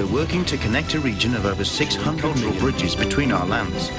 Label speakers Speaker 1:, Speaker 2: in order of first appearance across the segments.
Speaker 1: We're working to connect a region of over 600 million bridges between our lands.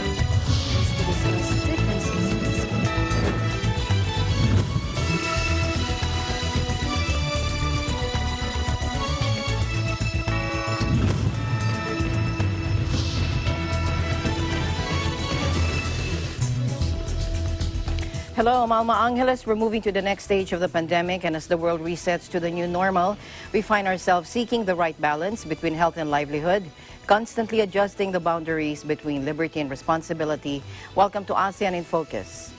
Speaker 2: Hello, Malma Angeles. We're moving to the next stage of the pandemic, and as the world resets to the new normal, we find ourselves seeking the right balance between health and livelihood, constantly adjusting the boundaries between liberty and responsibility. Welcome to ASEAN in Focus.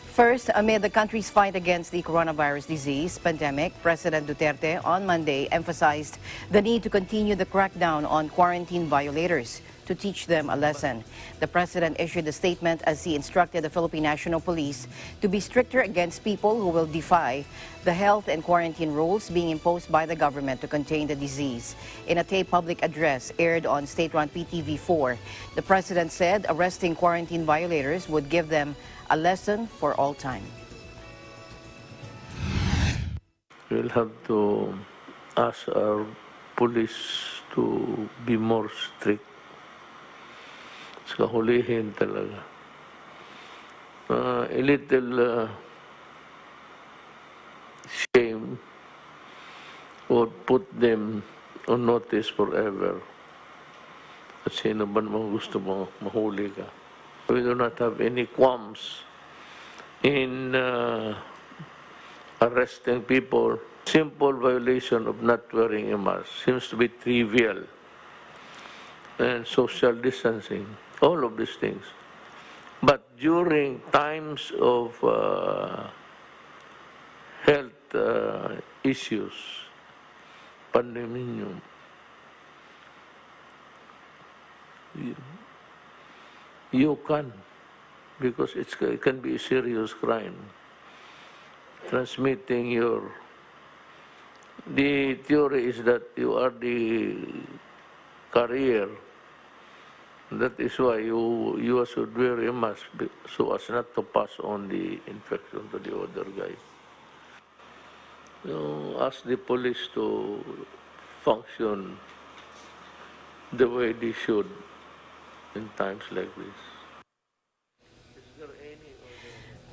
Speaker 2: First, amid the country's fight against the coronavirus disease pandemic, President Duterte on Monday emphasized the need to continue the crackdown on quarantine violators to teach them a lesson. The president issued a statement as he instructed the Philippine National Police to be stricter against people who will defy the health and quarantine rules being imposed by the government to contain the disease. In a taped public address aired on state-run PTV4, the president said arresting quarantine violators would give them a lesson for all time.
Speaker 3: We'll have to ask our police to be more strict. Sa hulihin talaga. A little shame would put them on notice forever. At sino ba naman gusto mo mahuli ka? We do not have any qualms in arresting people. Simple violation of not wearing a mask seems to be trivial. And social distancing, all of these things. But during times of health issues, pandemic, you can, because it can be a serious crime. Transmitting the theory is that you are the carrier. That is why you should wear a mask so as not to pass on the infection to the other guy. Ask the police to function the way they should in times like this.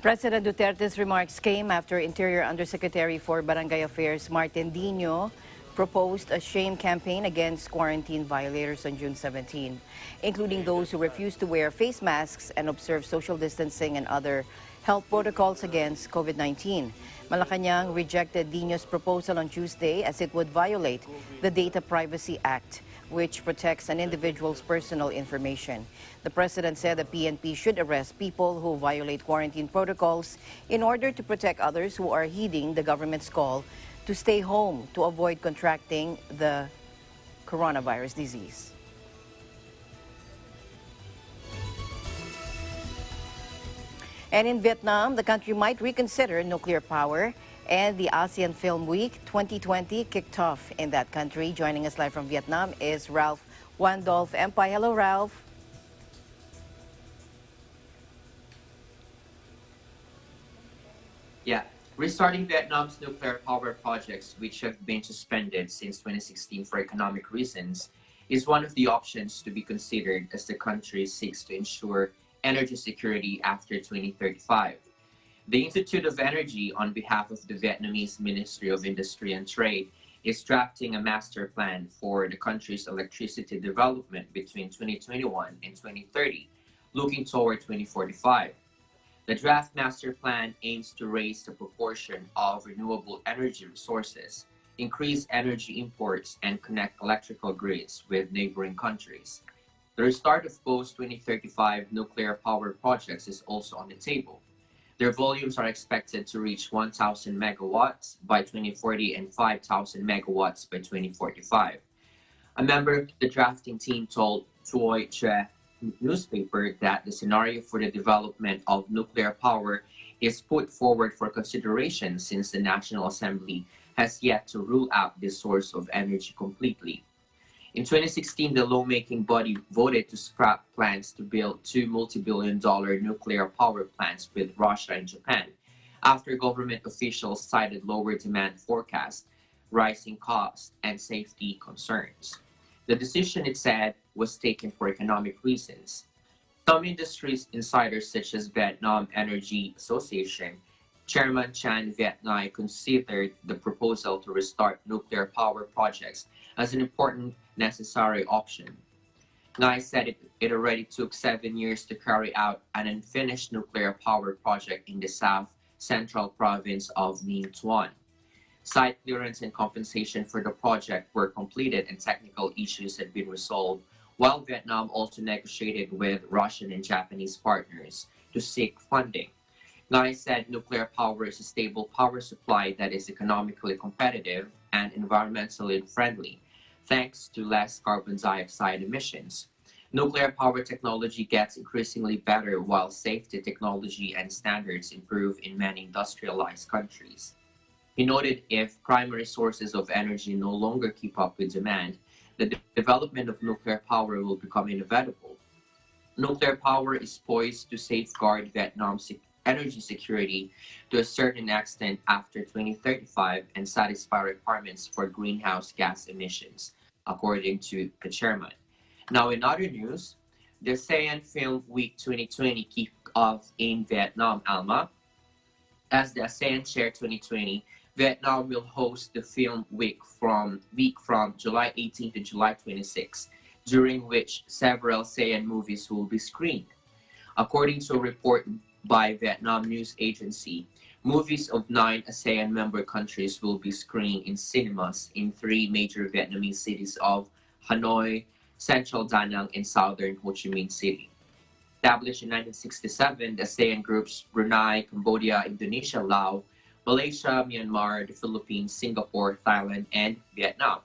Speaker 2: President Duterte's remarks came after Interior Undersecretary for Barangay Affairs Martin Dino proposed a shame campaign against quarantine violators on June 17, including those who refuse to wear face masks and observe social distancing and other health protocols against COVID-19. Malacanang rejected Dino's proposal on Tuesday as it would violate the Data Privacy Act, which protects an individual's personal information. The president said the PNP should arrest people who violate quarantine protocols in order to protect others who are heeding the government's call to stay home to avoid contracting the coronavirus disease. And in Vietnam, the country might reconsider nuclear power, and the ASEAN Film Week 2020 kicked off in that country. Joining us live from Vietnam is Ralph Wandolph Empire. Hello, Ralph.
Speaker 4: Yeah. Restarting Vietnam's nuclear power projects, which have been suspended since 2016 for economic reasons, is one of the options to be considered as the country seeks to ensure energy security after 2035. The Institute of Energy, on behalf of the Vietnamese Ministry of Industry and Trade, is drafting a master plan for the country's electricity development between 2021 and 2030, looking toward 2045. The draft master plan aims to raise the proportion of renewable energy resources, increase energy imports, and connect electrical grids with neighboring countries. The restart of post-2035 nuclear power projects is also on the table. Their volumes are expected to reach 1,000 megawatts by 2040 and 5,000 megawatts by 2045. A member of the drafting team told Dutertes newspaper that the scenario for the development of nuclear power is put forward for consideration since the National Assembly has yet to rule out this source of energy completely. In 2016, the lawmaking body voted to scrap plans to build two multi-billion-dollar nuclear power plants with Russia and Japan, after government officials cited lower demand forecasts, rising costs, and safety concerns. The decision, it said, was taken for economic reasons. Some industries insiders, such as Vietnam Energy Association Chairman Chan Viet Nai, considered the proposal to restart nuclear power projects as an important necessary option. Nai said it already took 7 years to carry out an unfinished nuclear power project in the south central province of Minh Thuan. Site clearance and compensation for the project were completed and technical issues had been resolved, while Vietnam also negotiated with Russian and Japanese partners to seek funding. Ngai said nuclear power is a stable power supply that is economically competitive and environmentally friendly, thanks to less carbon dioxide emissions. Nuclear power technology gets increasingly better while safety technology and standards improve in many industrialized countries. He noted if primary sources of energy no longer keep up with demand, the development of nuclear power will become inevitable. Nuclear power is poised to safeguard Vietnam's energy security to a certain extent after 2035 and satisfy requirements for greenhouse gas emissions, according to the chairman. Now, in other news, the ASEAN Film Week 2020 kicked off in Vietnam, Alma. As the ASEAN Chair 2020, Vietnam will host the Film Week from July 18 to July 26, during which several ASEAN movies will be screened. According to a report by Vietnam News Agency, movies of 9 ASEAN member countries will be screened in cinemas in 3 major Vietnamese cities of Hanoi, Central Da Nang, and Southern Ho Chi Minh City. Established in 1967, the ASEAN groups Brunei, Cambodia, Indonesia, Laos, Malaysia, Myanmar, the Philippines, Singapore, Thailand, and Vietnam.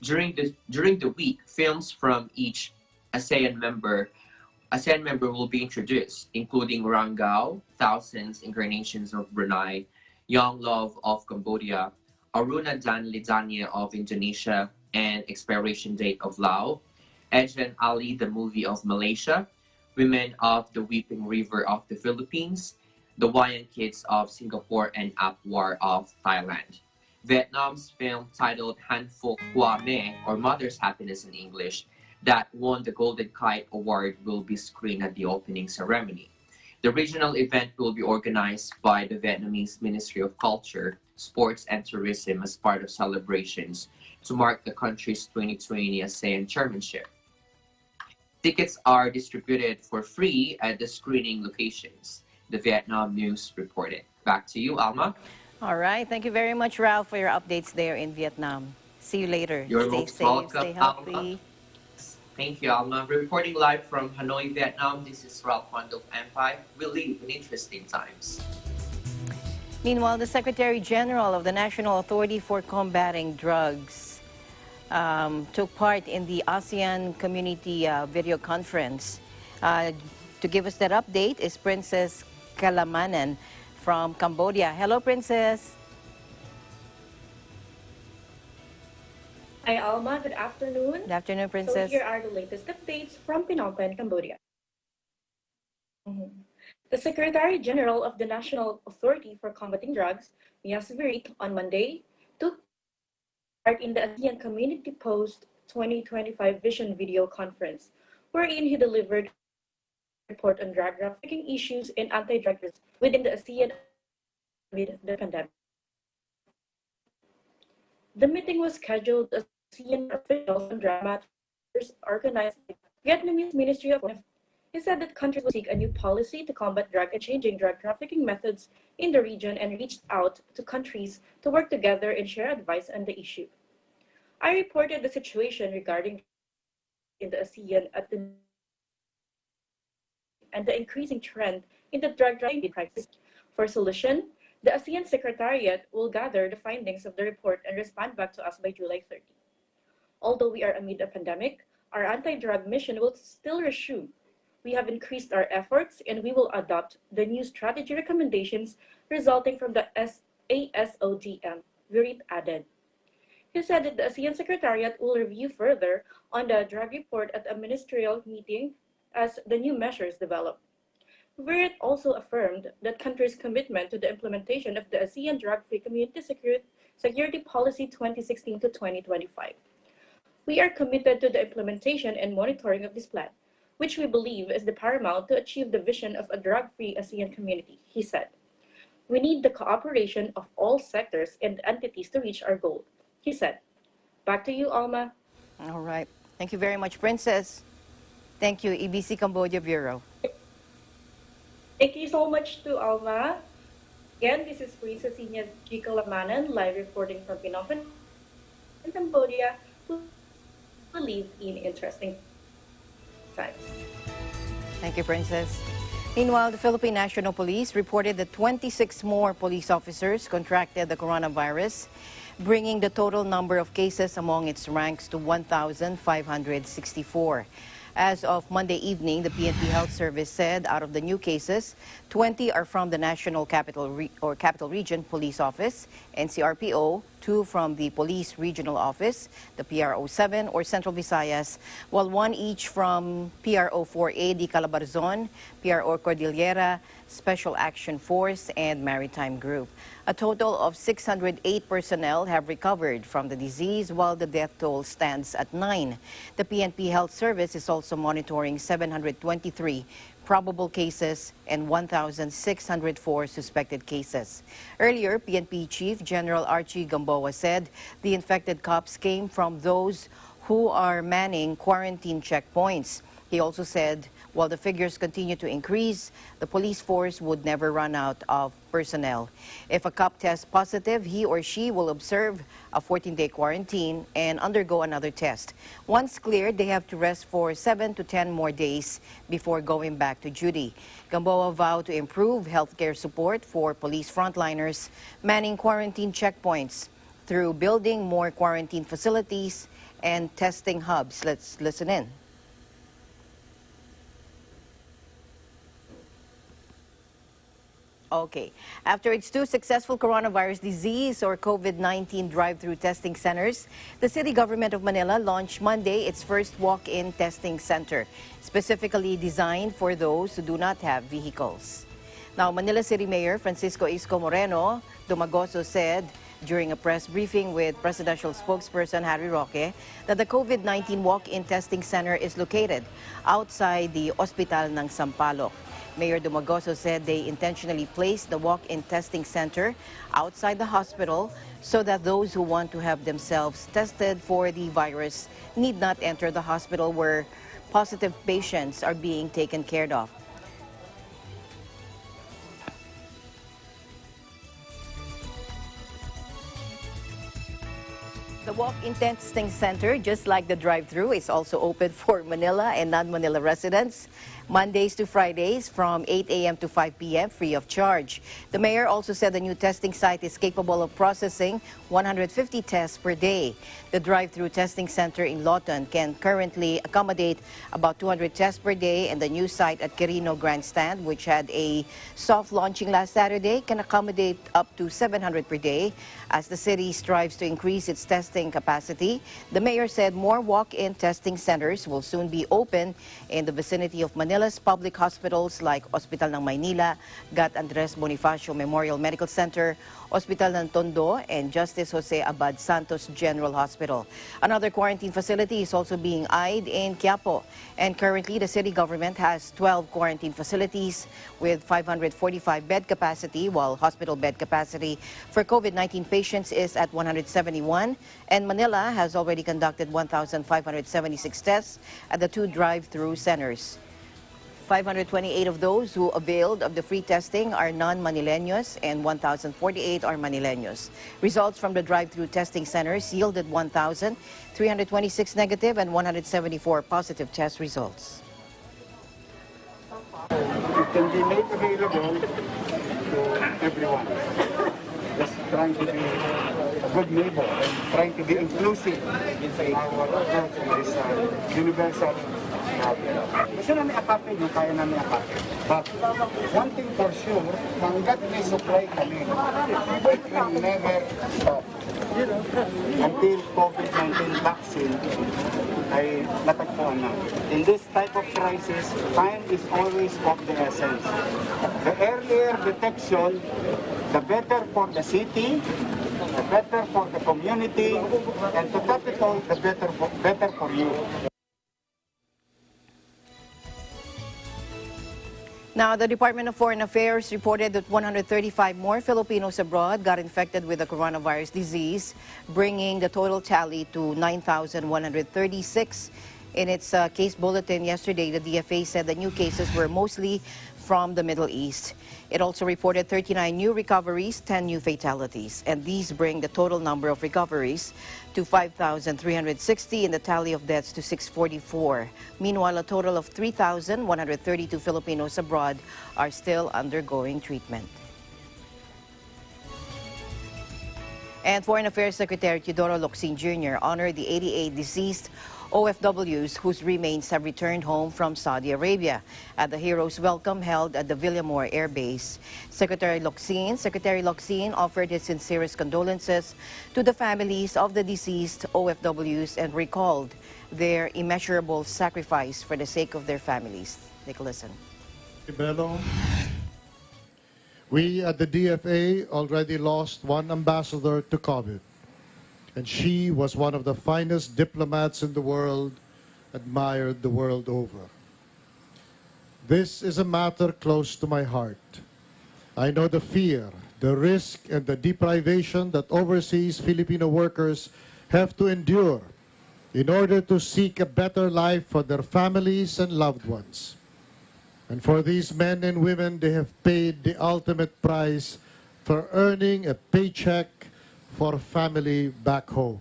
Speaker 4: During the week, films from each ASEAN member will be introduced, including Rangao, Thousands Incarnations of Brunei, Young Love of Cambodia, Aruna Dan Lidania of Indonesia, and Expiration Date of Laos, Ejen Ali, the movie of Malaysia, Women of the Weeping River of the Philippines, The Wayan Kids of Singapore, and Apwar of Thailand. Vietnam's film titled Han Phuc Qua Me, or Mother's Happiness in English, that won the Golden Kite Award will be screened at the opening ceremony. The regional event will be organized by the Vietnamese Ministry of Culture, Sports and Tourism as part of celebrations to mark the country's 2020 ASEAN chairmanship. Tickets are distributed for free at the screening locations, the Vietnam News reported. Back to you, Alma.
Speaker 2: All right. Thank you very much, Ralph, for your updates there in Vietnam. See you later.
Speaker 4: You're
Speaker 2: Stay
Speaker 4: most
Speaker 2: safe,
Speaker 4: welcome,
Speaker 2: stay healthy.
Speaker 4: Alma. Thank you, Alma. Reporting live from Hanoi, Vietnam, this is Ralph Wando Empire. We live in interesting times.
Speaker 2: Meanwhile, the Secretary General of the National Authority for Combating Drugs took part in the ASEAN Community video conference. To give us that update is Princess Kalamanan from Cambodia. Hello, Princess.
Speaker 5: Hi, Alma. Good afternoon.
Speaker 2: Good afternoon, Princess.
Speaker 5: So here are the latest updates from Phnom Penh, Cambodia. The Secretary General of the National Authority for Combating Drugs, Mias Virit, on Monday, took part in the ASEAN Community Post 2025 Vision Video Conference, wherein he delivered a report on drug trafficking issues and anti-drug risk within the ASEAN amid the pandemic. The meeting was scheduled as ASEAN officials and drug matters organized by the Vietnamese Ministry of Health. He said that countries will seek a new policy to combat drug and changing drug trafficking methods in the region and reached out to countries to work together and share advice on the issue. I reported the situation regarding in the ASEAN at the and the increasing trend in the drug trafficking crisis. For solution, the ASEAN Secretariat will gather the findings of the report and respond back to us by July 30. Although we are amid a pandemic, our anti-drug mission will still resume. We have increased our efforts and we will adopt the new strategy recommendations resulting from the ASODM, Virit added. He said that the ASEAN Secretariat will review further on the drug report at a ministerial meeting as the new measures develop. Virit also affirmed that countries' commitment to the implementation of the ASEAN Drug-Free Community Security Policy 2016 to 2025. We are committed to the implementation and monitoring of this plan, which we believe is the paramount to achieve the vision of a drug-free ASEAN community, he said. We need the cooperation of all sectors and entities to reach our goal, he said. Back to you, Alma.
Speaker 2: All right. Thank you very much, Princess. Thank you, EBC Cambodia Bureau.
Speaker 5: Thank you so much to Alma. Again, this is Risa Senior Chica Lamanan, live reporting from Phnom Penh, Cambodia, who live in interesting times.
Speaker 2: Thank you, Princess. Meanwhile, the Philippine National Police reported that 26 more police officers contracted the coronavirus, bringing the total number of cases among its ranks to 1,564. As of Monday evening, the PNP Health Service said out of the new cases, 20 are from the National Capital Region Police Office, NCRPO, 2 from the Police Regional Office, the PRO-7 or Central Visayas, while 1 each from PRO-4A di Calabarzon, PRO Cordillera, Special Action Force, and Maritime Group. A total of 608 personnel have recovered from the disease, while the death toll stands at 9. The PNP Health Service is also monitoring 723 probable cases and 1,604 suspected cases. Earlier, PNP Chief General Archie Gamboa said the infected cops came from those who are manning quarantine checkpoints. He also said while the figures continue to increase, the police force would never run out of personnel. If a cop tests positive, he or she will observe a 14-day quarantine and undergo another test. Once cleared, they have to rest for 7 to 10 more days before going back to duty. Gamboa vowed to improve healthcare support for police frontliners manning quarantine checkpoints through building more quarantine facilities and testing hubs. Let's listen in. Okay. After its 2 successful coronavirus disease or COVID-19 drive-through testing centers, the city government of Manila launched Monday its first walk-in testing center, specifically designed for those who do not have vehicles. Now, Manila City Mayor Francisco Isko Moreno Dumagoso said during a press briefing with presidential spokesperson Harry Roque that the COVID-19 walk-in testing center is located outside the Hospital ng Sampaloc. Mayor Dumagoso said they intentionally placed the walk-in testing center outside the hospital so that those who want to have themselves tested for the virus need not enter the hospital where positive patients are being taken care of. The walk-in testing center, just like the drive-through, is also open for Manila and non-Manila residents, Mondays to Fridays from 8 a.m. to 5 p.m. free of charge. The mayor also said the new testing site is capable of processing 150 tests per day. The drive-through testing center in Lawton can currently accommodate about 200 tests per day, and the new site at Quirino Grandstand, which had a soft launching last Saturday, can accommodate up to 700 per day. As the city strives to increase its testing capacity, the mayor said more walk-in testing centers will soon be open in the vicinity of Manila's public hospitals like Hospital ng Maynila, Gat Andres Bonifacio Memorial Medical Center, Hospital ng Tondo, and Justice Jose Abad Santos General Hospital. Another quarantine facility is also being eyed in Quiapo, and currently the city government has 12 quarantine facilities with 545 bed capacity, while hospital bed capacity for COVID-19 patients is at 171, and Manila has already conducted 1,576 tests at the 2 drive-through centers. 528 of those who availed of the free testing are non-Manileños and 1,048 are Manileños. Results from the drive-through testing centers yielded 1,326 negative and 174 positive test results.
Speaker 6: It can be made available to everyone. Just trying to be a good neighbor and trying to be inclusive in our approach in this universal. Gusto namin akapin yung kaya namin akapin. But one thing for sure, hanggat may supply kami, it will never stop. Until COVID-19 vaccine ay natagpuan na. In this type of crisis, time is always of the essence. The earlier detection, the better for the city, the better for the community, and to top it all, the better for you.
Speaker 2: Now, the Department of Foreign Affairs reported that 135 more Filipinos abroad got infected with the coronavirus disease, bringing the total tally to 9,136. In its case bulletin yesterday, the DFA said the new cases were mostly from the Middle East. It also reported 39 new recoveries, 10 new fatalities, and these bring the total number of recoveries to 5,360 and the tally of deaths to 644. Meanwhile, a total of 3,132 Filipinos abroad are still undergoing treatment. And Foreign Affairs Secretary Teodoro Locsin Jr. honored the 88 deceased OFWs whose remains have returned home from Saudi Arabia at the Heroes Welcome held at the Villamor Air Base. Secretary Locsin offered his sincerest condolences to the families of the deceased OFWs and recalled their immeasurable sacrifice for the sake of their families. Take a listen.
Speaker 7: We at the DFA already lost one ambassador to COVID. And she was one of the finest diplomats in the world, admired the world over. This is a matter close to my heart. I know the fear, the risk, and the deprivation that overseas Filipino workers have to endure in order to seek a better life for their families and loved ones. And for these men and women, they have paid the ultimate price for earning a paycheck for family back home.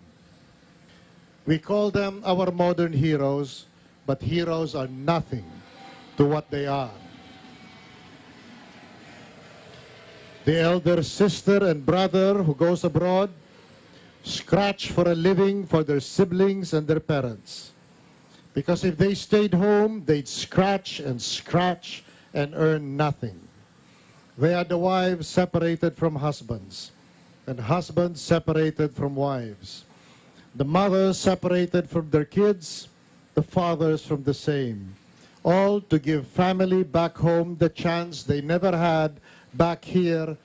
Speaker 7: We call them our modern heroes, but heroes are nothing to what they are. The elder sister and brother who goes abroad scratch for a living for their siblings and their parents. Because if they stayed home, they'd scratch and earn nothing. They are the wives separated from husbands, and husbands separated from wives. The mothers separated from their kids, the fathers from the same. All to give family back home the chance they never had back here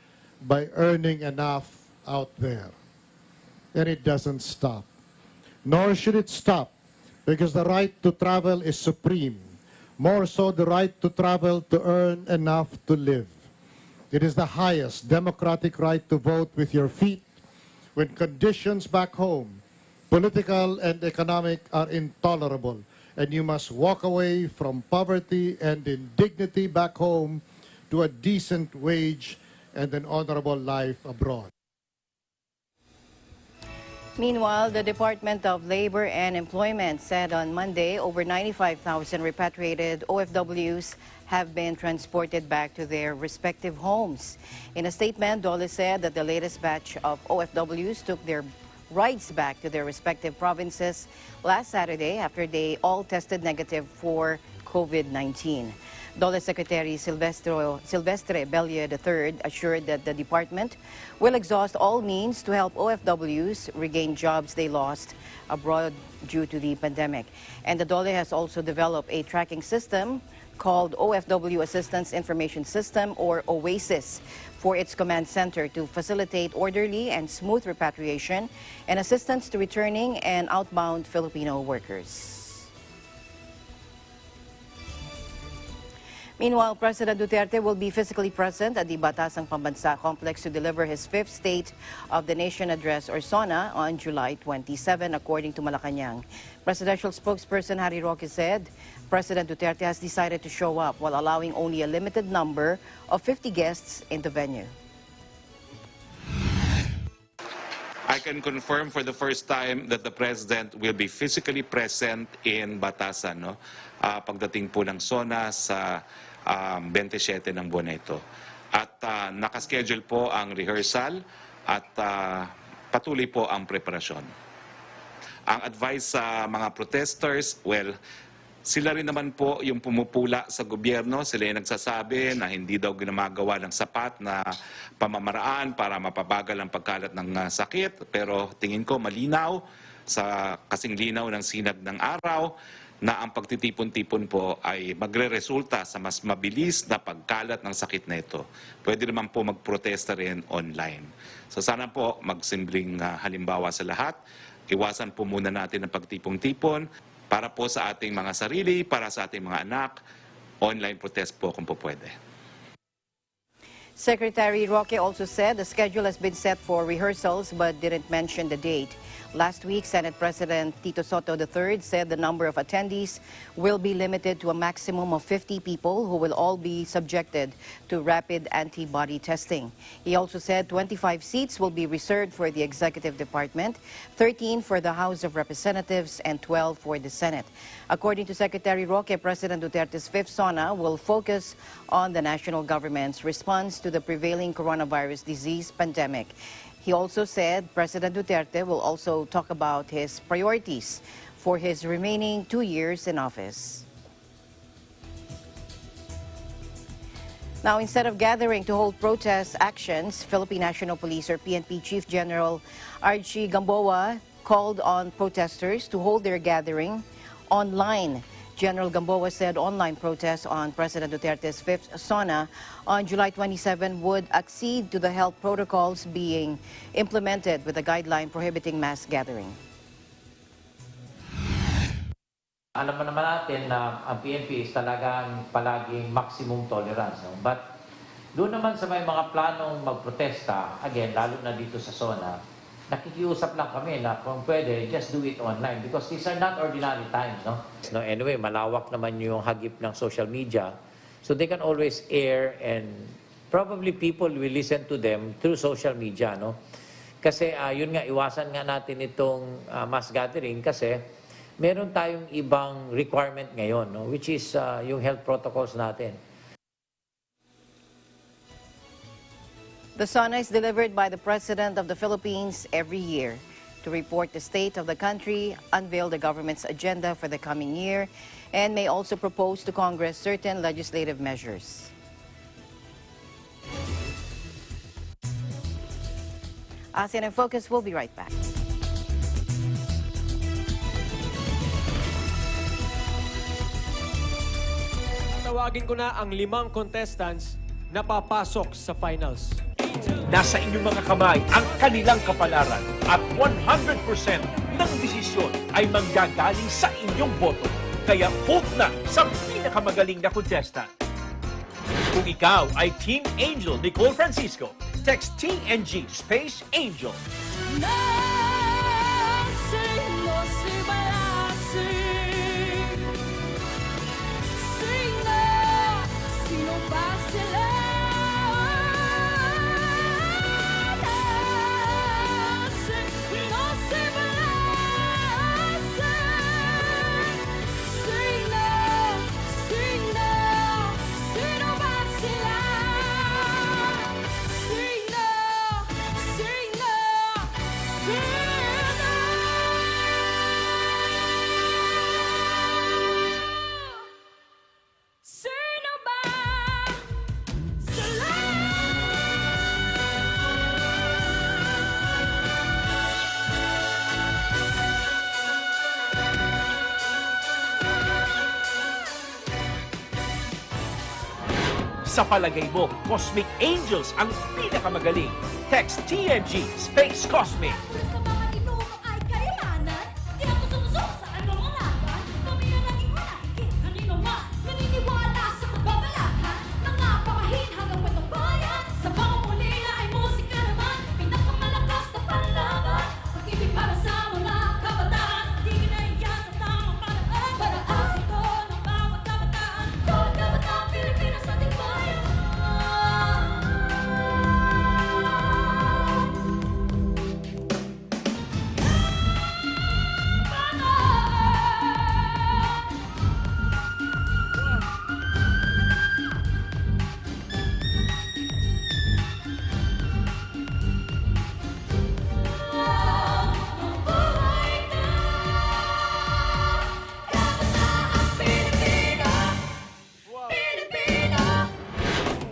Speaker 7: by earning enough out there. And it doesn't stop. Nor should it stop, because the right to travel is supreme. More so the right to travel to earn enough to live. It is the highest democratic right to vote with your feet when conditions back home, political and economic, are intolerable, and you must walk away from poverty and indignity back home to a decent wage and an honorable life abroad.
Speaker 2: Meanwhile, the Department of Labor and Employment said on Monday over 95,000 repatriated OFWs have been transported back to their respective homes. In a statement, DOLE said that the latest batch of OFWs took their rights back to their respective provinces last Saturday after they all tested negative for COVID-19. DOLE Secretary Silvestre Bellier III assured that the department will exhaust all means to help OFWs regain jobs they lost abroad due to the pandemic. And the DOLE has also developed a tracking system called OFW Assistance Information System, or OASIS, for its command center to facilitate orderly and smooth repatriation and assistance to returning and outbound Filipino workers. Meanwhile, President Duterte will be physically present at the Batasang Pambansa complex to deliver his fifth State of the Nation address, or SONA, on July 27, according to Malacanang. Presidential spokesperson Harry Roque said President Duterte has decided to show up while allowing only a limited number of 50 guests in the venue.
Speaker 8: I can confirm for the first time that the President will be physically present in Batasan, pagdating po ng SONA sa 27 ng buwan na ito. At nakaschedule po ang rehearsal at patuloy po ang preparasyon. Ang advice sa mga protesters, well, sila rin naman po yung pumupula sa gobyerno. Sila yung nagsasabi na hindi daw ginamagawa ng sapat na pamamaraan para mapabagal ang pagkalat ng sakit. Pero tingin ko malinaw, sa kasing linaw ng sinag ng araw, na ang pagtitipon-tipon po ay magre-resulta sa mas mabilis na pagkalat ng sakit na ito. Pwede naman po magprotesta rin online. So sana po magsimpleng halimbawa sa lahat. Iwasan po muna natin ang pagtipon-tipon para po sa ating mga sarili, para sa ating mga anak. Online protest po kung po pwede.
Speaker 2: Secretary Roque also said the schedule has been set for rehearsals but didn't mention the date. Last week, Senate President Tito Soto III said the number of attendees will be limited to a maximum of 50 people who will all be subjected to rapid antibody testing. He also said 25 seats will be reserved for the Executive Department, 13 for the House of Representatives, and 12 for the Senate. According to Secretary Roque, President Duterte's fifth SONA will focus on the national government's response to the prevailing coronavirus disease pandemic. He also said President Duterte will also talk about his priorities for his remaining 2 years in office. Now, instead of gathering to hold protest actions, Philippine National Police or PNP Chief General Archie Gamboa called on protesters to hold their gathering online. General Gamboa said online protests on President Duterte's fifth SONA on July 27 would accede to the health protocols being implemented with a guideline prohibiting mass gathering.
Speaker 9: Alam naman natin na ang PNP is talagang palaging maximum tolerance. No? But doon naman sa may mga planong magprotesta, again, lalo na dito sa SONA, nakikiusap lang kami na kung pwede, just do it online because these are not ordinary times. No, anyway, malawak naman yung hagip ng social media. So they can always air and probably people will listen to them through social media. No? Kasi yun nga, iwasan nga natin itong mass gathering kasi meron tayong ibang requirement ngayon, no? Which is yung health protocols natin.
Speaker 2: The SONA is delivered by the President of the Philippines every year to report the state of the country, unveil the government's agenda for the coming year, and may also propose to Congress certain legislative measures. ASEAN in Focus will be right back.
Speaker 10: Tawagin ko na ang 5 contestants na papasok sa finals.
Speaker 11: Nasa inyong mga kamay ang kanilang kapalaran at 100% ng desisyon ay manggagaling sa inyong boto. Kaya vote na sa pinakamagaling na contestant. Kung ikaw ay Team Angel Nicole Francisco, text TNG Space Angel. Sa palagay mo, Cosmic Angels ang pinakamagaling. Text TNG Space Cosmic.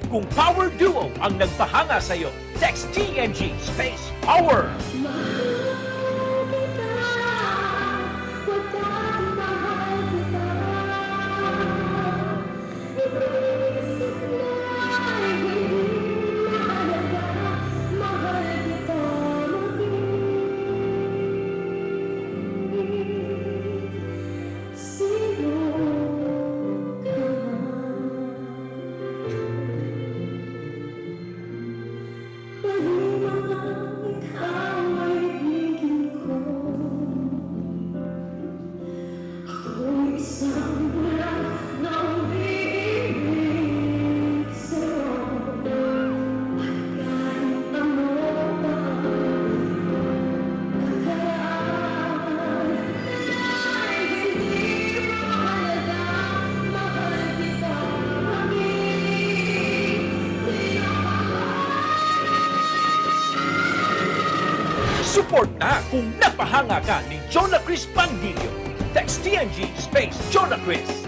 Speaker 11: Kung Power Duo ang nagpahanga sa'yo, text TNG Space Power! Report na kung napahanga ka ni Jonah Chris Pandillo. Text TNG space Jonah Chris.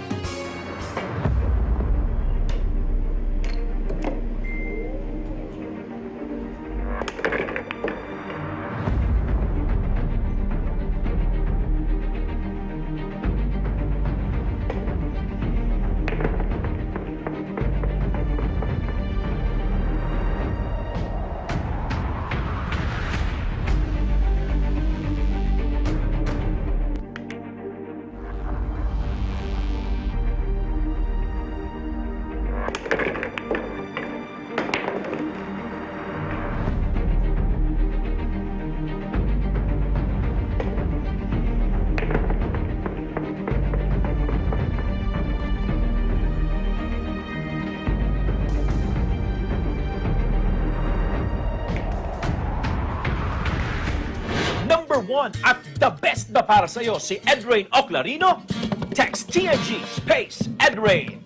Speaker 11: Number 1 at the best na para sa'yo si Edrain Oclarino? Text TNG space Edrain.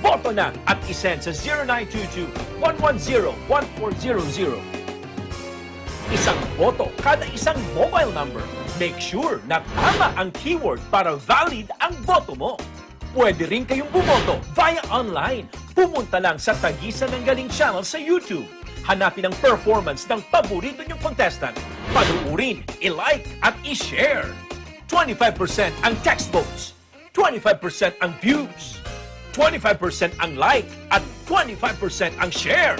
Speaker 11: Boto na at isend sa 0922-110-1400. Isang boto kada isang mobile number. Make sure na tama ang keyword para valid ang boto mo. Pwede rin kayong bumoto via online. Pumunta lang sa Tagisan ng Galing channel sa YouTube. Hanapin ang performance ng paborito niyong contestant. Panuurin, i-like at i-share. 25% ang text votes, 25% ang views, 25% ang like at 25% ang share.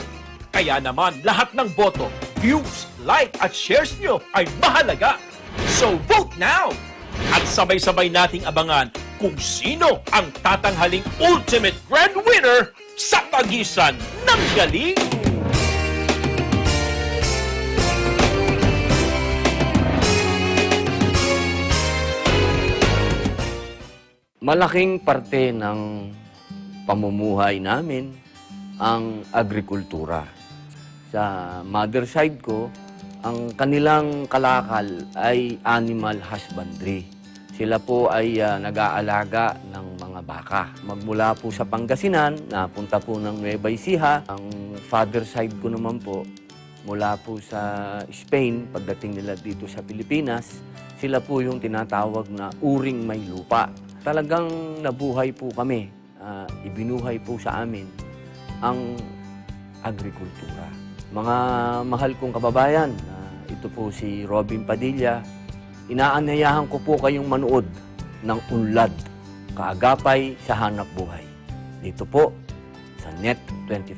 Speaker 11: Kaya naman lahat ng boto, views, like at shares nyo ay mahalaga. So vote now! At sabay-sabay nating abangan kung sino ang tatanghaling ultimate grand winner sa Tagisan ng Galing!
Speaker 12: Malaking parte ng pamumuhay namin ang agrikultura. Sa mother side ko, ang kanilang kalakal ay animal husbandry. Sila po ay nag-aalaga ng mga baka. Magmula po sa Pangasinan, napunta po ng Nueva Ecija. Ang father side ko naman po, mula po sa Spain, pagdating nila dito sa Pilipinas, sila po yung tinatawag na uring may lupa. Talagang nabuhay po kami. Ibinuhay po sa amin ang agrikultura. Mga mahal kong kababayan, ito po si Robin Padilla. Inaanyayahan ko po kayong manood ng Unlad, Kaagapay sa Hanap Buhay. Dito po sa Net 25.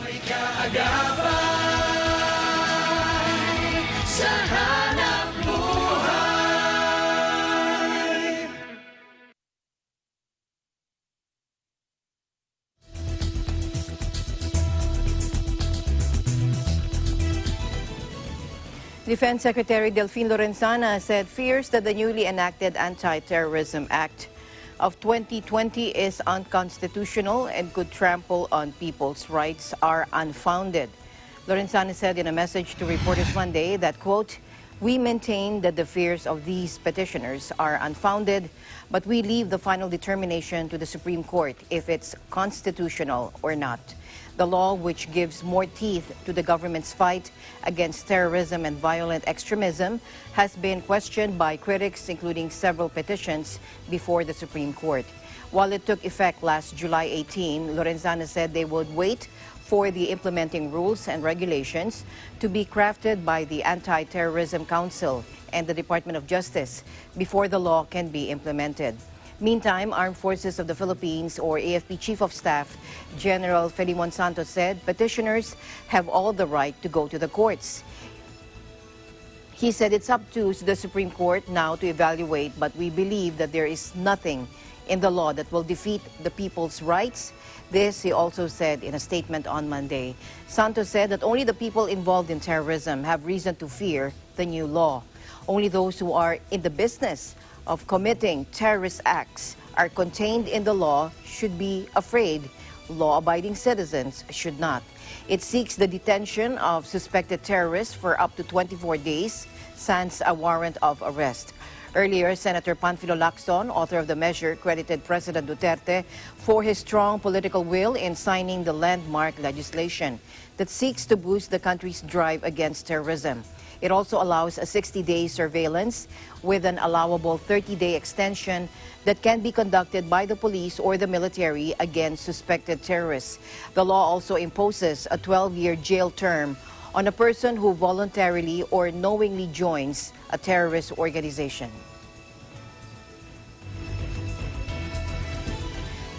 Speaker 13: May kaagapay sa hanap buhay.
Speaker 2: Defense Secretary Delfin Lorenzana said fears that the newly enacted Antiterrorism Act of 2020 is unconstitutional and could trample on people's rights are unfounded. Lorenzana said in a message to reporters Monday that, quote, "We maintain that the fears of these petitioners are unfounded, but we leave the final determination to the Supreme Court if it's constitutional or not. The law, which gives more teeth to the government's fight against terrorism and violent extremism, has been questioned by critics, including several petitions before the Supreme Court. While it took effect last July 18, Lorenzana said they would wait for the implementing rules and regulations to be crafted by the Antiterrorism Council and the Department of Justice before the law can be implemented. Meantime, Armed Forces of the Philippines, or AFP Chief of Staff General Filimon Santos, said petitioners have all the right to go to the courts. He said it's up to the Supreme Court now to evaluate, but we believe that there is nothing in the law that will defeat the people's rights. This, he also said in a statement on Monday. Santos said that only the people involved in terrorism have reason to fear the new law. Only those who are in the business of committing terrorist acts are contained in the law should be afraid. Law-abiding citizens should not. It seeks the detention of suspected terrorists for up to 24 days, sans a warrant of arrest. Earlier, Senator Panfilo Lacson, author of the measure, credited President Duterte for his strong political will in signing the landmark legislation that seeks to boost the country's drive against terrorism. It also allows a 60-day surveillance with an allowable 30-day extension that can be conducted by the police or the military against suspected terrorists. The law also imposes a 12-year jail term on a person who voluntarily or knowingly joins a terrorist organization.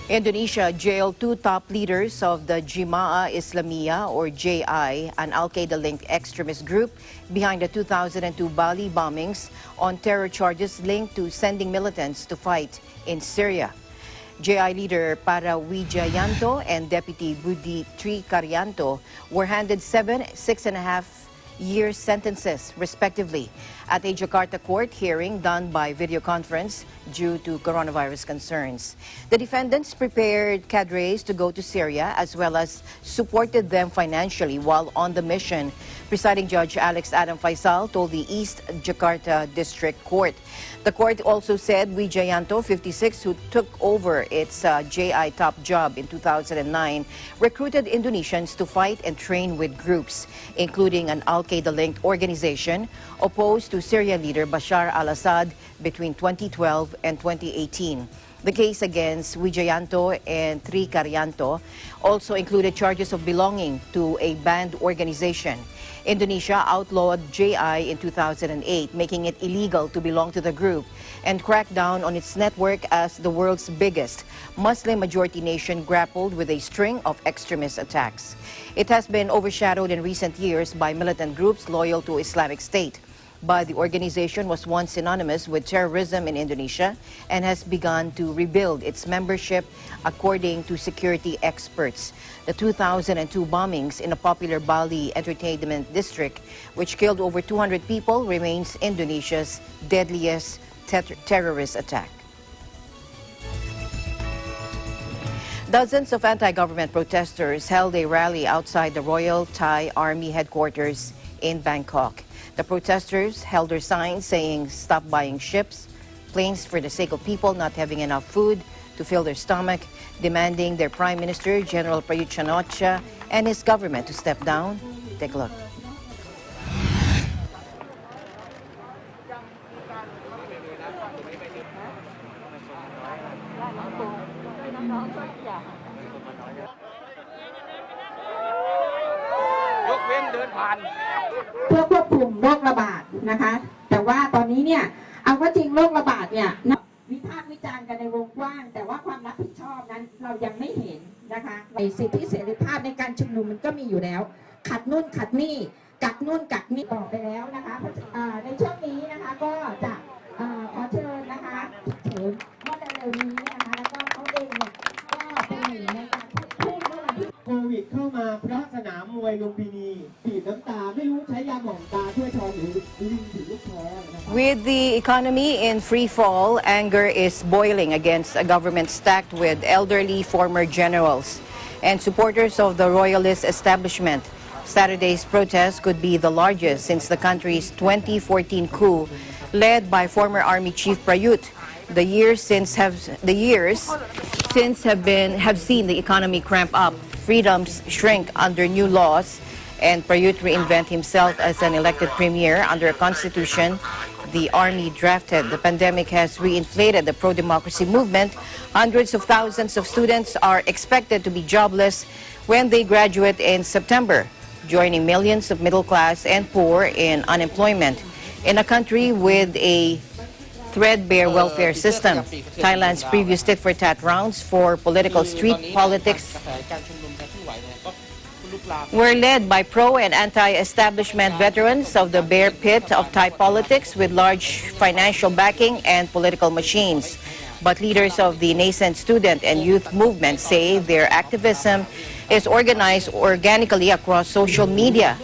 Speaker 2: Indonesia jailed two top leaders of the Jemaah Islamiyah, or JI, an Al-Qaeda-linked extremist group behind the 2002 Bali bombings on terror charges linked to sending militants to fight in Syria. JI leader Para Wijayanto and Deputy Budi Tri Karyanto were handed 7 6.5-year sentences, respectively, at a Jakarta court hearing done by video conference due to coronavirus concerns. The defendants prepared cadres to go to Syria as well as supported them financially while on the mission. Presiding Judge Alex Adam Faisal told the East Jakarta District Court. The court also said Wijayanto, 56, who took over its JI top job in 2009, recruited Indonesians to fight and train with groups, including an Al-Qaeda-linked organization opposed to Syrian leader Bashar al-Assad between 2012 and 2018. The case against Wijayanto and Tri Karyanto also included charges of belonging to a banned organization. Indonesia outlawed JI in 2008, making it illegal to belong to the group, and cracked down on its network as the world's biggest Muslim-majority nation grappled with a string of extremist attacks. It has been overshadowed in recent years by militant groups loyal to Islamic State. But the organization was once synonymous with terrorism in Indonesia and has begun to rebuild its membership, according to security experts. The 2002 bombings in a popular Bali entertainment district, which killed over 200 people, remains Indonesia's deadliest terrorist attack. Dozens of anti-government protesters held a rally outside the Royal Thai Army headquarters in Bangkok. The protesters held their signs saying, "Stop buying ships, planes for the sake of people not having enough food to fill their stomach," demanding their Prime Minister, General Prayut Chan-o-cha, and his government to step down. Take a look.
Speaker 14: เพื่อควบคุมโรคระบาดนะคะแต่ว่าตอนนี้เนี่ยเอาว่าจริงโรคระบาดเนี่ยวิพากษ์วิจารณ์กันในวงกว้างแต่ว่าความรับผิดชอบนั้นเรายังไม่เห็นนะคะในสิทธิเสรีภาพในการชุมนุมมันก็มีอยู่แล้วขัดนู่นขัดนี่กักนู่นกักนี่ต่อไปแล้วนะคะในช่วงนี้นะคะก็จะขอเชิญนะคะเชิญว่าเร็วๆนี้นะคะแล้วก็เขาเองเนี่ยก็เป็นหนึ่งในการพูดเมื่อวันที่โควิดเข้ามาเพราะสนามมวยลุมพินีบีบน้ำตาไม่รู้ใช้ยาหม่องตาช่วยชอนหรือลิงถือลูกแพ้นะคะ
Speaker 2: With the economy in free fall, anger is boiling against a government stacked with elderly former generals and supporters of the royalist establishment. Saturday's protest could be the largest since the country's 2014 coup led by former Army Chief Prayut. The years since have seen the economy cramp up, freedoms shrink under new laws, and Prayut reinvent himself as an elected premier under a constitution the army drafted. The pandemic has reinflated the pro-democracy movement. Hundreds of thousands of students are expected to be jobless when they graduate in September, joining millions of middle class and poor in unemployment. In a country with a threadbare welfare system. Thailand's previous tit-for-tat rounds for political street politics were led by pro- and anti-establishment veterans of the bear pit of Thai politics with large financial backing and political machines. But leaders of the nascent student and youth movement say their activism is organized organically across social media,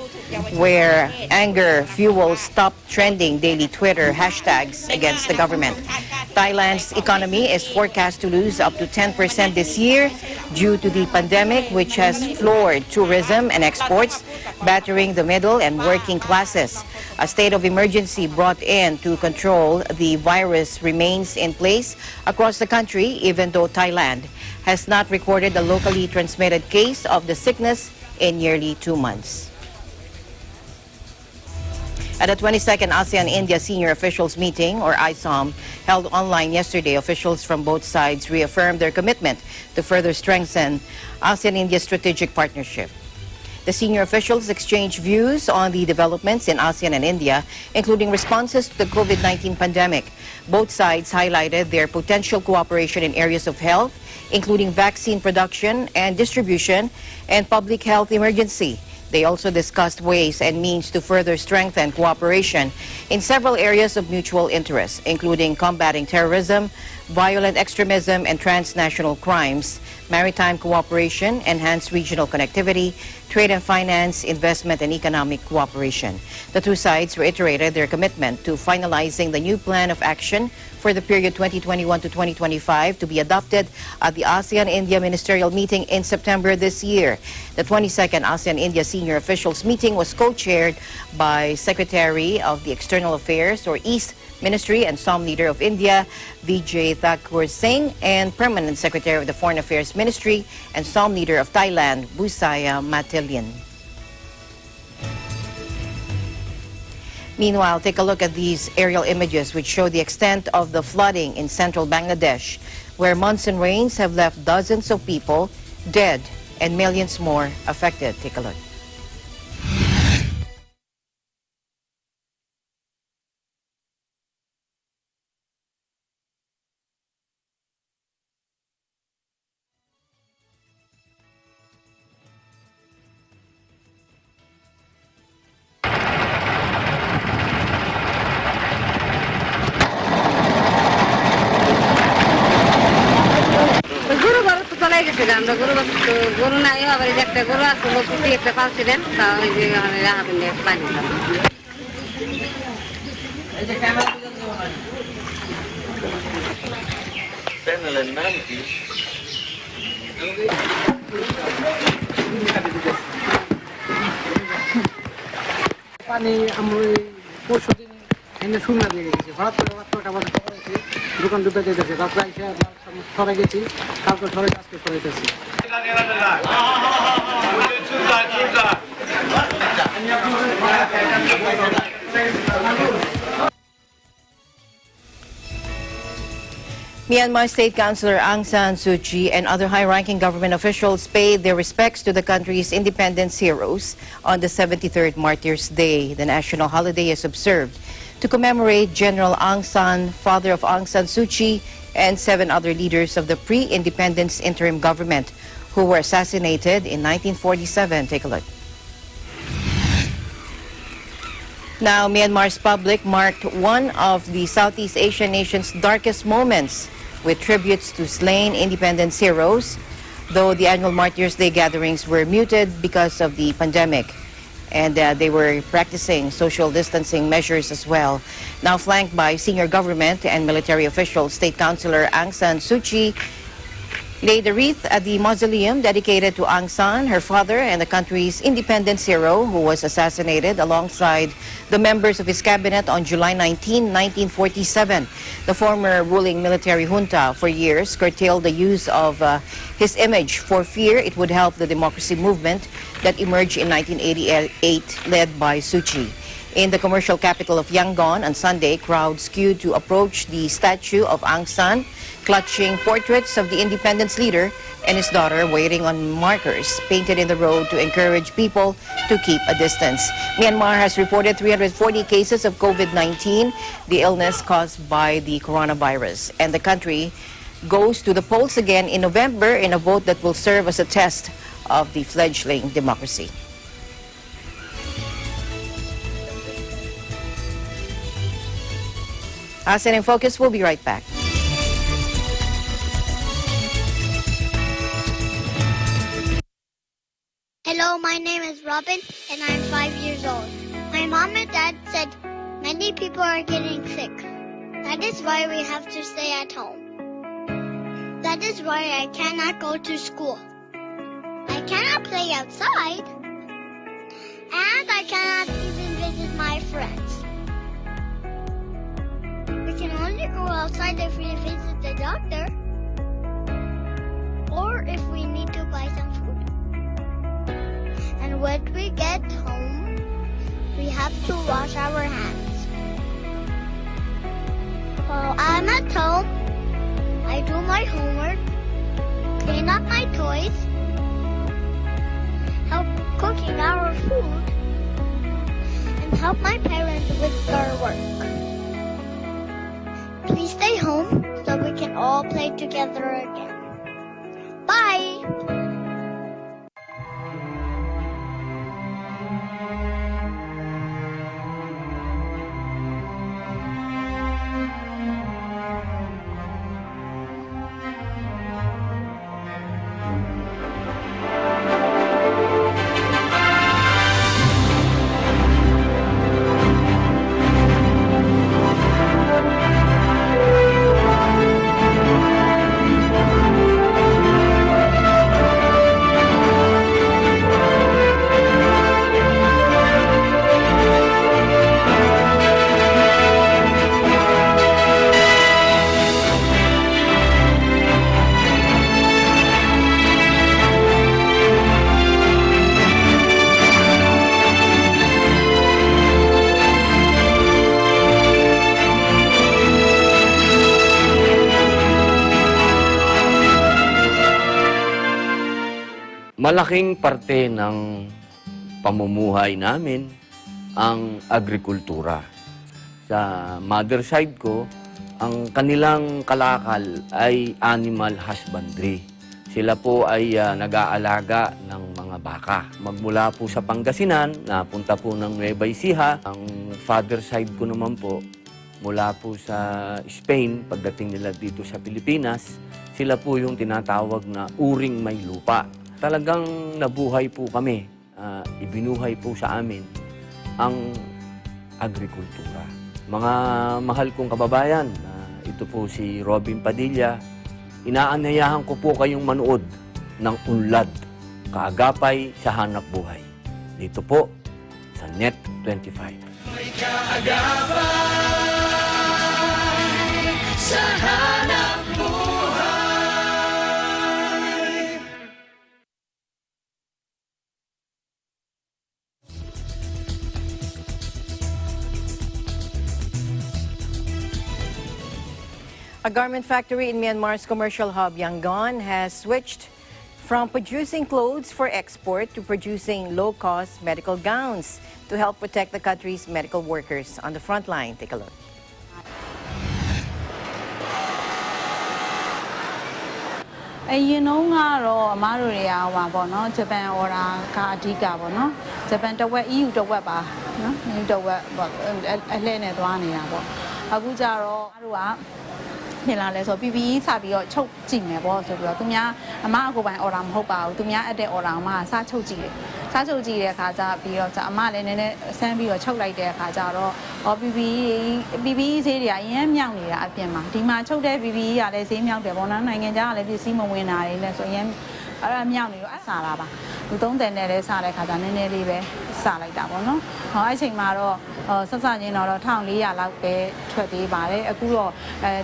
Speaker 2: where anger fuels top trending daily Twitter hashtags against the government. Thailand's economy is forecast to lose up to 10% this year due to the pandemic, which has floored tourism and exports, battering the middle and working classes. A state of emergency brought in to control the virus remains in place across the country, even though Thailand has not recorded a locally transmitted case of the sickness in nearly 2 months. At the 22nd ASEAN-India Senior Officials Meeting, or ISOM, held online yesterday, officials from both sides reaffirmed their commitment to further strengthen ASEAN-India strategic partnership. The senior officials exchanged views on the developments in ASEAN and India, including responses to the COVID-19 pandemic. Both sides highlighted their potential cooperation in areas of health, including vaccine production and distribution and public health emergency. They also discussed ways and means to further strengthen cooperation in several areas of mutual interest, including combating terrorism, violent extremism and transnational crimes, maritime cooperation, enhanced regional connectivity, trade and finance, investment and economic cooperation. The two sides reiterated their commitment to finalizing the new plan of action for the period 2021 to 2025 to be adopted at the ASEAN-India Ministerial Meeting in September this year. The 22nd ASEAN-India Senior Officials Meeting was co-chaired by Secretary of the External Affairs, or East Ministry and SOM Leader of India, Vijay Thakur Singh, and Permanent Secretary of the Foreign Affairs Ministry and SOM Leader of Thailand, Busaya Matilian. Meanwhile, take a look at these aerial images which show the extent of the flooding in central Bangladesh, where monsoon rains have left dozens of people dead and millions more affected. Take a look.
Speaker 15: পানি আমরা পরশুদিন এনে শুকনা দিয়ে গেছি হঠাৎ করে রাত্রে আবার পড়েছি দোকান ডুবে যেতেছে রাত্রে এসে সরে গেছি কালকে সরে আজকে সরাইতেছি
Speaker 2: Myanmar State Councilor Aung San Suu Kyi and other high-ranking government officials paid their respects to the country's independence heroes on the 73rd Martyrs Day. The national holiday is observed to commemorate General Aung San, father of Aung San Suu Kyi, and 7 other leaders of the pre-independence interim government who were assassinated in 1947. Take a look. Now, Myanmar's public marked one of the Southeast Asian nation's darkest moments with tributes to slain independence heroes, though the annual Martyrs Day gatherings were muted because of the pandemic. And they were practicing social distancing measures as well. Now flanked by senior government and military officials, State Councilor Aung San Suu Kyi laid a wreath at the mausoleum dedicated to Aung San, her father, and the country's independence hero who was assassinated alongside the members of his cabinet on July 19, 1947. The former ruling military junta for years curtailed the use of his image for fear it would help the democracy movement that emerged in 1988, led by Suu Kyi. In the commercial capital of Yangon on Sunday, crowds queued to approach the statue of Aung San, clutching portraits of the independence leader and his daughter waiting on markers painted in the road to encourage people to keep a distance. Myanmar has reported 340 cases of COVID-19, the illness caused by the coronavirus. And the country goes to the polls again in November in a vote that will serve as a test of the fledgling democracy. ASEAN in Focus, we'll be right back.
Speaker 16: Hello, my name is Robin, and I'm 5 years old. My mom and dad said many people are getting sick. That is why we have to stay at home. That is why I cannot go to school. I cannot play outside, and I cannot even visit my friends. We can only go outside if we visit the doctor, or if we need to buy some food. And when we get home, we have to wash our hands. While I'm at home, I do my homework, clean up my toys, help cooking our food, and help my parents with their work. Please stay home so we can all play together again. Bye!
Speaker 12: Malaking parte ng pamumuhay namin ang agrikultura. Sa mother side ko, ang kanilang kalakal ay animal husbandry. Sila po ay nag-aalaga ng mga baka. Magmula po sa Pangasinan, napunta po ng Nueva Ecija. Ang father side ko naman po, mula po sa Spain, pagdating nila dito sa Pilipinas, sila po yung tinatawag na uring may lupa. Talagang nabuhay po kami, ibinuhay po sa amin ang agrikultura. Mga mahal kong kababayan, ito po si Robin Padilla, inaanyayahan ko po kayong manood ng Unlad, Kaagapay sa Hanap Buhay. Dito po sa Net 25.
Speaker 13: May kaagapay sa hanap buhay.
Speaker 2: A garment factory in Myanmar's commercial hub, Yangon, has switched from producing clothes for export to producing low-cost medical gowns to help protect the country's medical workers on the front line. Take a look.
Speaker 17: So PPE စပြီးတော့ချုပ်ကြည့်မယ်ပေါ့ဆိုပြီးတော့သူများအမအကိုပိုင် order မဟုတ်ပါဘူးသူများအတဲ့ order မှာစချုပ်ကြည့်တယ်စချုပ်ကြည့်တဲ့အခါကျပြီးတော့အမလည်းနည်းနည်းဆန်းပြီးတော့ချုပ်လိုက်တဲ့အခါကျတော့ PPE ဈေးတွေကအရင်မြောက်နေတာအပြင်မှာဒီမှာချုပ်တဲ့ PPE ကလည်းဈေးမြောက်တယ်ပေါ့နော်နိုင်ငံခြားကလည်းပစ္စည်းမဝင်တာတွေနဲ့ဆိုရင်အဲ့ဒါမြောက်နေတော့အစားလာပါလူ30နဲ့လည်းစတဲ့အခါကျနည်းနည်းလေးပဲစလိုက်တာပေါ့နော်အဲ့ချိန်မှာတော့ဆက်စချင်းတော့1400လောက်ပဲထွက်သေးပါတယ်အခုတော့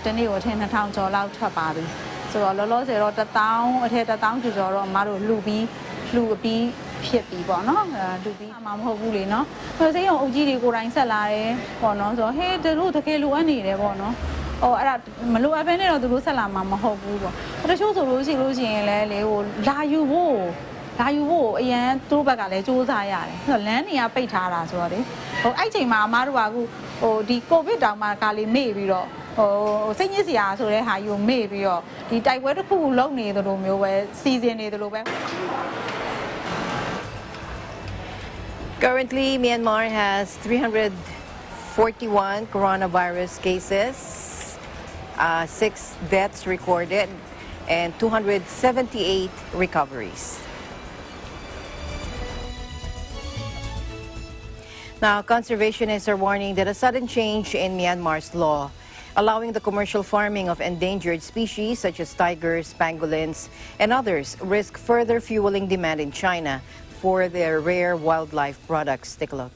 Speaker 17: တနေ့ကိုထင်2000ကျော်လောက်ထွက်ပါပြီဆိုတော့လောလောဆယ်တော့1000အထက်1000ကျော်တော့အမတို့လှူပြီး ဖြစ်ပြီပေါ့နော်လူပြီးမှမဟုတ်ဘူးလေနော်ဆေးရုံအုပ်ကြီးတွေကိုယ်တိုင်ဆက်လာတယ်ပေါ့နော်ဆိုတော့ဟဲ့တို့တကယ်လိုအပ်နေတယ်ပေါ့နော်အဲ့ဒါမလိုအပ်ဘဲနဲ့တော့သူတို့ဆက်လာမှာမဟုတ်ဘူးပေါ့တချို့ဆိုလို့ရှိရင်လည်းလေဟိုလာယူဖို့အရန်သူတို့ဘက်ကလည်းစူးစမ်းရတယ်ဆိုတော့လမ်းတွေကပိတ်ထားတာဆိုတော့လေအဲ့ချိန်မှာအမားတို့ကအခုဒီကိုဗစ်တောင်မှကလေးမေ့ပြီးတော့စိတ်ညစ်စရာဆိုတဲ့ဟာယူမေ့ပြီးတော့ဒီတိုက်ပွဲတစ်ခုလုံးနေသလိုမျိုးပဲစီစဉ်နေသလိုပဲ
Speaker 2: Currently, Myanmar has 341 coronavirus cases, 6 deaths recorded, and 278 recoveries. Now, conservationists are warning that a sudden change in Myanmar's law, allowing the commercial farming of endangered species such as tigers, pangolins, and others, risk further fueling demand in China for their rare wildlife products. Take a look.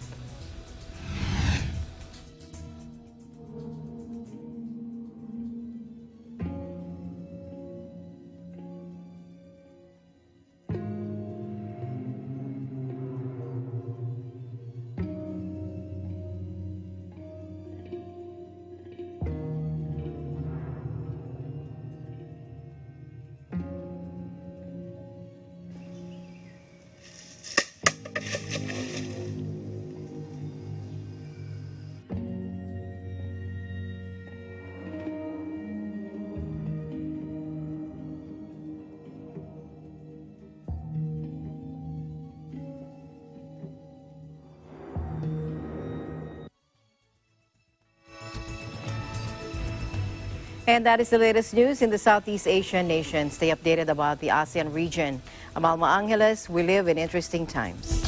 Speaker 2: And that is the latest news in the Southeast Asian nations. Stay updated about the ASEAN region. I'm Alma Angeles. We live in interesting times.